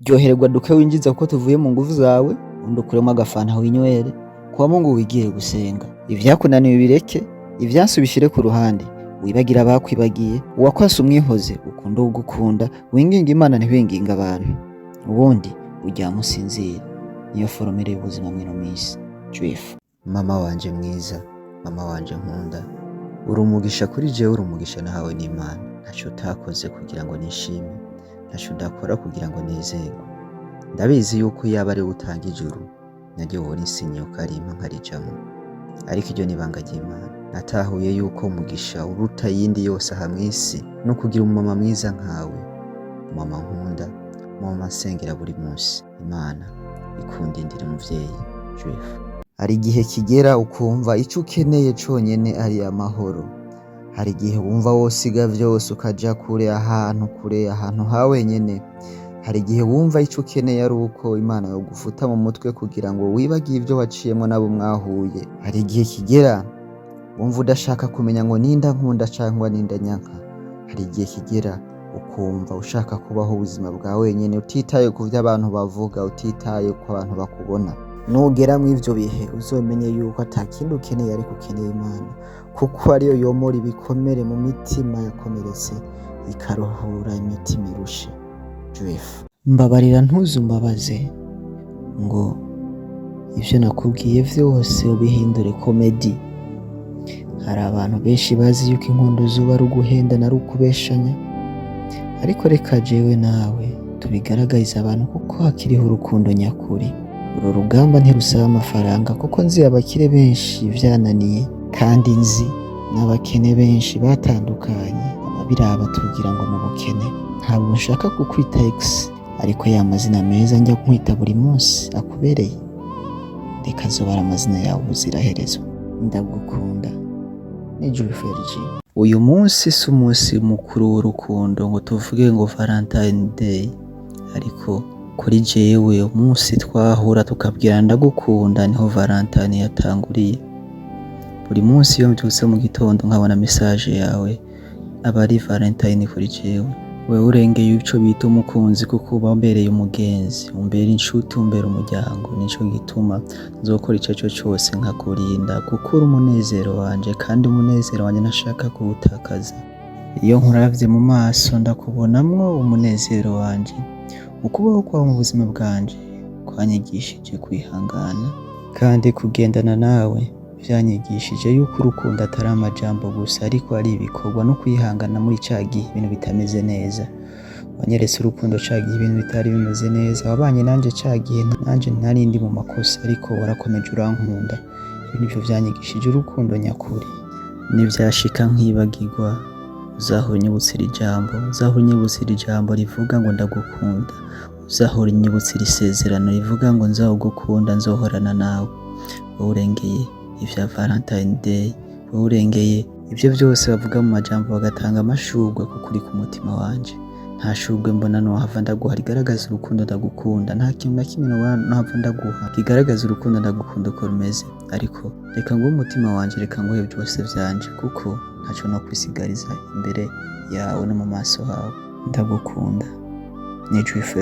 Ryohererwa duke winjiza kuko tuvuye mu nguvu zawe, ubundi ukuremwo agafanta winywere, kwa Mungu wigire gusenga. Ivyakunaniye ubireke, ivyanse ubishire ku ruhande, wibagire abakwibagiye, uwakwase umwihoze ukunde uwugukunda, winginge Imana ntiwinginge abantu. Ubundi uryame usinzire. Niyo foromere y'ubuzima mw'ino misi. Juifu. Mama wanje mwiza, mama wanje nkunda, uri umugisha kuri jewe, uri umugisha nahawe n'Imana. Ntaco utakoze kugira ngo nishime, ntaco udakora kugira ngo nezerwe. Ndabizi yuko yaba ari utanga ijuru, naryo wora insinye ukarimpa nkarijamwo. Ariko iryo n'ibanga ry'Imana. Natahuye yuko umugisha uruta yindi yose aha mw'isi no kugira umumama mwiza nkawe, mama nkunda, mama nsengera buri munsi. Imana ikundindire muvyeyi. Juifu. Hari igihe kigera ukumva ico ukeneye conyene ari amahoro. Hari igihe wumva wosiga vyose ukaja kure ahantu ha wenyene. Hari igihe wumva ico ukeneye ari uko Imana yogufuta mu mutwe kugira ngo wibagire ivyo waciyemwo n'abo mwahuye. Hari igihe kigera wumva udashaka kumenya ngo ninda nkunda cangwa ninda nyanka. Hari igihe kigera ukumva ushaka kubaho ubuzima bwa wenyene utitaye ku vyo abantu bavuga, utitaye ku abantu bakubona. Nugera mw'ivyo bihe uzomenye yuko atakindi ukeneye ariko ukeneye Imana, kuko ariyo yomora ibikomere mu mitima yakomeretse, ikaruhura imitima irushe. Juifu. Mbabarira ntuzumbabaze ngo ivyo nakubwiye vyose ubihindure komedi. Hari abantu benshi bazi yuko inkundo zuba ari uguhendana ari ukubeshanya, ariko reka jewe nawe tubigaragarize abantu kuko hakiriho urukundo nyakuri. Uru rugamba ntirusaba amafaranga kuko nzi abakire benshi vyananiye, kandi nzi n'abakene benshi batandukanye. Ababiraba tugira ngo n'ubukene. Ntabwo nshaka kukwita ex, ariko ya mazina meza njya nkwita buri munsi akubereye. Reka azobara amazina yawe ubuziraherezo. Ndagukunda. Ni Juifu. Uyu munsi si umunsi mukuru w'urukundo ngo tuvuge ngo Valentine Day, ariko kuri jewe umunsi twahura tukabwira ndagukunda niho Valentine yatanguriye. Buri munsi iyo mbyutse mu gitondo nkabona message yawe aba ari Valentine kuri jewe. Wewe urengeye ico bita umukunzi kuko uba umbereye umugenzi, umbera inshuti, umbera umuryango. Nico gituma nzokora ico cose nkakurinda kuko uri umunezero wanje, kandi umunezero wanje ntashaka kuwutakaza. Iyo nkuravye mu maso ndakubonamwo umunezero wanje. Ukubaho kwawe mu buzima bwanje kwanyigishije kwihangana, kandi kugendana nawe vyanyigishije yuko urukundo atari amajambo gusa ariko ari ibikorwa no kwihangana muri ca gihe ibintu bitameze neza. Wanyeretse urukundo ca gihe ibintu bitari bimeze neza, wabanye nanje ca gihe nanje ntari ndi mu makosa, ariko warakomeje urankunda. Ibi nivyo vyanyigishije urukundo nyakuri. Nivyashika nkibagirwa, uzahora unyibutsira ijambo rivuga ngo ndagukunda. Uzahora unyibutsira isezerano rivuga ngo nzogukunda, nzohorana nawe. Wowe urengeye ivya Valentine Day, wowe urengeye ivyo vyose bavuga mu majambo bagatanga amashurwe kuko uri ku mutima wanje. Nta shurwe mbona nohava ndaguha rigaragaza urukundo ndagukunda. Nta kintu na kimwe nohava ndaguha kigaragaza urukundo ndagukunda uko rumeze. Ariko reka nguhe umutima wanje, reka nguhe vyose vyanje, kuko ntaco nokwisigariza imbere yawe no mu maso hawe. Ndagukunda. Ni Juifu.